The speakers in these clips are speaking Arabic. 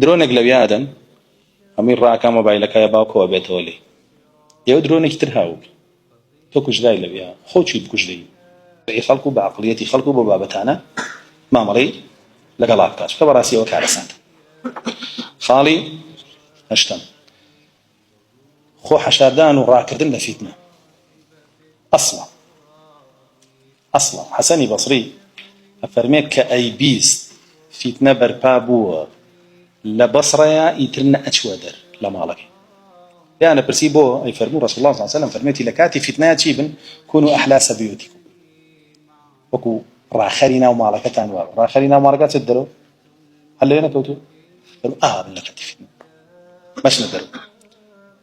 درۆنێک لەوی ئادەم ئەمیر ڕاکە مۆبایلەکە باوکەوە بێتەوە لێ ئێوە درۆنێکی تر هاو تۆ کوژرای لەویە خۆچی بکوژدەی خەڵکو بە عەقڵیەتی خەڵکو بۆ بابەتانە مامەڵەی لەگەڵا بکات کە بەڕاستیەوە کارەسات. خاڵی هەشتم خۆ حەشاردان و ڕاکردن لە فیتنە. ئەسڵە حەسەنی بەسری ئەفەرمێت کە ئەی بیست فیتنە بەرپا بووە لە بەسڕەیە ئیتر نەئەچووە دەر لە ماڵەکەی. یانە پرسی بۆ ئەی فەرموو ڕەسوڵ الله صلی الله علیه وسلم فەرمێتی لە کاتی فیتنەیە چی بن؟ کونوا ئەحلاس بیوتیکم، وەکو ڕاخەری ناو ماڵەکەتان وابن. ڕاخەری ناو ماڵەکە چێت دەرەوە هەر لەوێ نەکەوتووە بن لە کاتی فیتنە مەچنە دەرەوە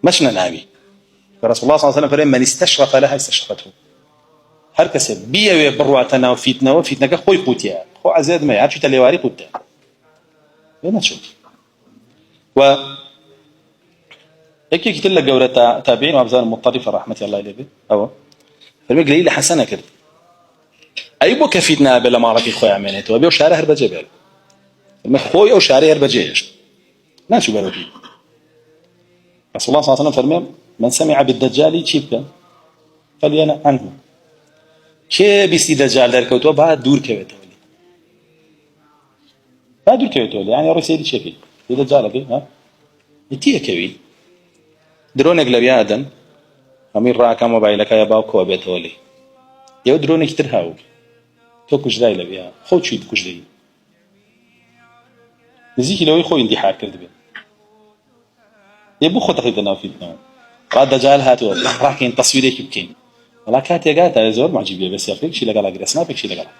مەچنە ناوی. رسول الله صلى الله عليه وسلم فرمى من استشرف لها استشرفته. هر کەسێ بیەوێ بڕواتە ناو فیتنەوە فیتنەکە خۆی قوتیە خۆ عەزێت مەیە هەرچیتە لێواری قوتە نەچوو. و یەکێکی تر لە گەورە تابعین و ئەبزان مطەرفە ڕەحمەتی الله لێ بێت ئەوە فەرمێ گلەیی لە حەسەنە کرد ئەی بۆ کە فیتنە بێ لە ماڵەکەی خۆی ئامێنێتەوە بێ و شارە هەر بەجێ بێت فەرمێ خۆی ئەو شارەی هەر بەجێ هێشت ناچوو بەرەو بی. رسول الله صلى الله عليه وسلم فەرمێ من سمع بالدجال چی بکە فلينأ عنه. کێ بیستی دەجال دەرکەوتووە با دوور کەوێتەوە لێ با دوور کەوێتەوە لێ یعنی ڕۆی سەیری چێکەی لێ دەجالەکەی تیەکەوی درۆنێک لەوی ئادەم ئەمیر ڕاکە مۆبایلەکە باوکەوە بێتەوە لێ ئێوە درۆنێکی تر هاو تۆ کوژرای لەویە خۆچی بکوژدەی نزیکی لەوەی خۆی ئیندیحار کرد بێت ێ بۆ خۆ تەخیتە ناو فیتنەوە ڕا دەجال هاتووە ڕاکەین تەسویرێکی بکەین وڵا کاتێکات زۆر معجیبە بە سێفێکشی لەگەڵا گرەسناپێکشی لەگەڵا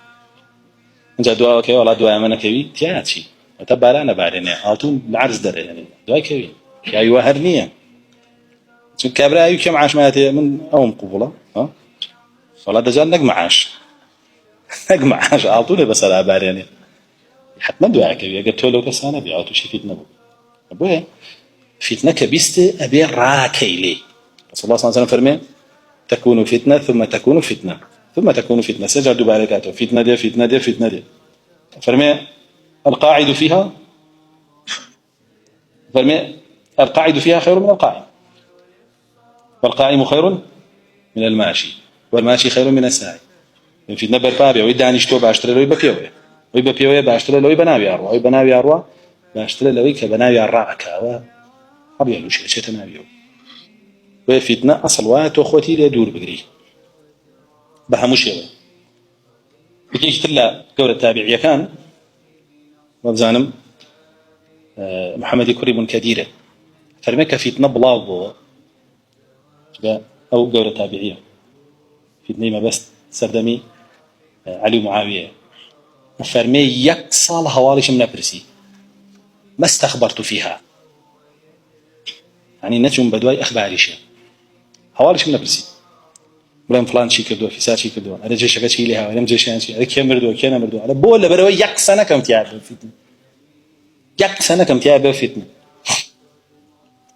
اینجا دواوەکەی وڵا دوای ئەمە نەکەوی تیا چی ئەتە بارانە بارێنێ ئاڵتون لە عەرز دەرێنێ دوای کەوی یاویوە هەر نییە چون کابراوی کێ معاشمایەتێ من ئەوم قوبوڵە وڵا دەجال نەک معاش ئاڵتونێ بەسەرا بارێنێ حتمما دوای کەوی ئەگەر تۆ لەو کەسانە بێ ئاڵتوشی فیتنە بوو بۆیە فیتنە کە بیستێ ئەبێ ڕاکەی لێ. رسول الله صلى الله عليه وسلم فرمي تكون فتنة ثم تكون فتنة ثم تكون فتنة سجل دوباركاته فتنة دي فرمي القاعد فيها خير من القائم والقائم خير من الماشي والماشي خير من الساعي. من فتنة بربابي ويدانيشتو باشتري لوي ببيوي باشتري لوي بناوي أروى باشتري لوي كبناوي الرعكة أبيض شيء تناويه. وفتنة أصل واتو خوتي لي دور بقري بهموش يوي بكيش تلا قول التابعية كان وبزانم محمد كريم كديرة فرميك فتنة بلاض أو قول التابعية فتنة ما بس سردمي علي معاوية فرمي يكسال هوالش من برسي ما استخبرت فيها يعني نجم بدواي أخباري شيء هوالش من برسي بلان فلان شي كردو فساد شي كردو انا جيشك شي لها انا جيشان شي انا كمردو كنا مردو انا بولا بروي يك سنه كم تياب فتنه يك سنه كم تياب فتنه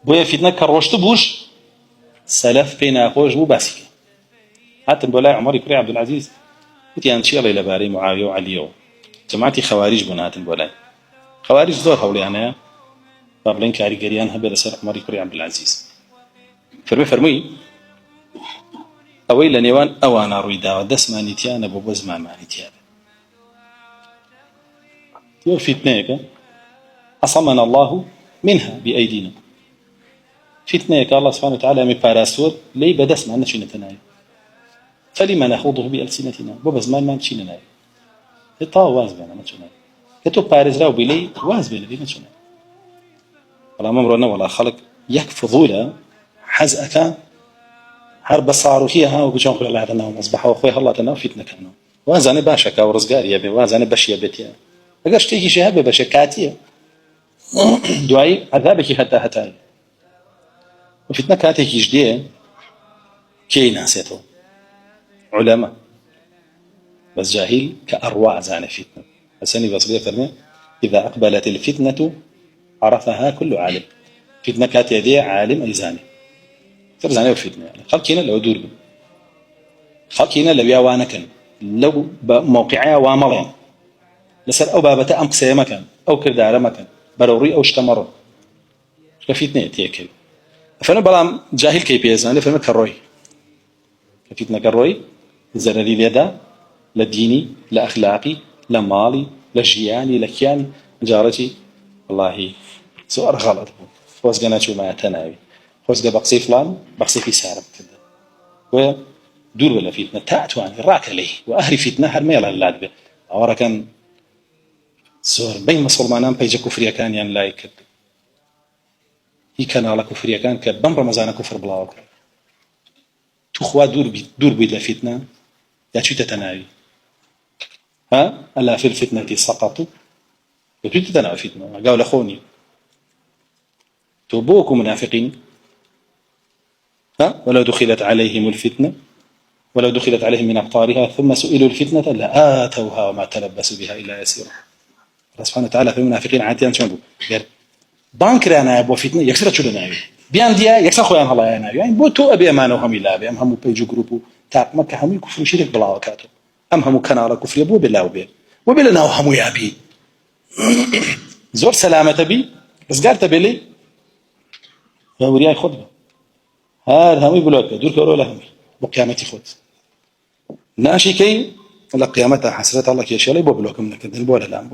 بويا فتنه كروشت بوش سلف بين خوش مو بس حتى بولا عمر كري عبد العزيز قلت ان شاء الله الى باري معاويه وعلي جماعتي خوارج بنات بولا خوارج زور حولي انا بابلين كاري قريان هبل سر عمر كري عبد العزيز فرمي ئەوەی لە نێوان ئەوانە ڕوویداوە دەستمانیتیانە بۆ زمانمانیتیانە تۆ فیتنەیەکە عصمنا الله منها بأيدينا فیتنەیەکە الله سبحانه وتعالى ئەمی پاراستووە لێی بەدەستمان نەچینەتە ناوی فلما نخوضه بألسنتنا بۆ بە زمانمان بچینە ناوی تاوا واز بێنە نەچوو ناوی کە تۆ پارێزراو بی لێی واز بێنە لێی نەچوو ناوی بەڵام ئەمڕۆ نەوەڵا خەڵک یەک فضولە حەزەکە هر بصاروخيه ها وبجون خلال هذا النوم اصبحوا اخوي الله تناو فتنه كانوا وازانه باشا او رزقاري يبي وازانه بشيه بيتي اگه شتي شي هبه بشكاتيه دعاي عذابك هتا وفتنه كاتي جديه كي ناسيته علماء بس جاهل كارواع زانه فتنه السني بصريه فرمي اذا اقبلت الفتنه عرفها كل عالم فتنه كاتي دي عالم ايزاني ترزانه فتنه يعني خلقينا لو دور خلقينا لو يوانكن لو موقعها وامرين لسر او بابته ام قسيه مكان او كرداره مكان بروري أو اشتمر كفتنة تيكل فأنا بلام جاهل كي بيزان فأنا كروي كفتنة كروي زرري ليدا لديني لأخلاقي لمالي لجياني لكياني جارتي والله سؤال غلط فوز قنا شو ما تناوي فوز بقصي فلان بقصي في سارب كده ودور ولا فتنة تأتواني راك عليه وأهري فتنة هر ميلا اللاد أورا كان سور بين مسلمانان بيجا كفريا كان يعني لا يكد هي كان على كفريا كان كبم رمضان كفر بلا وكر تخوا دور بيد لفتنة يا شو تتناوي ها ألا في الفتنة سقطوا وتو تتناوي فتنة قالوا لأخوني توبوكم منافقين ها ولو دخلت عليهم الفتنة ولو دخلت عليهم من أقطارها ثم سئلوا الفتنة لآتوها وما تلبسوا بها إلا يسيرا الله سبحانه وتعالى في المنافقين عاتيان شنو قال بانكر أنا أبو فتنة يكسر شو لنا بيان ديا يكسر خويا الله أنا يعني بوتو أبي أمانة هم إلا أبي هم بيجو جروبو تاع مكة هم يكفروا شرك بلا وكاتو هم كان على كفر يبو بالله وبلا ناو هم يا أبي زور سلامة بي بس قال تبلي ورياي خطبة هذا هم يقولوا دور كورو لهم بقيامتي خد ناشي كي لا قيامتها حسرت الله كي شيء لا يبو بلوكم نكدن بولا لا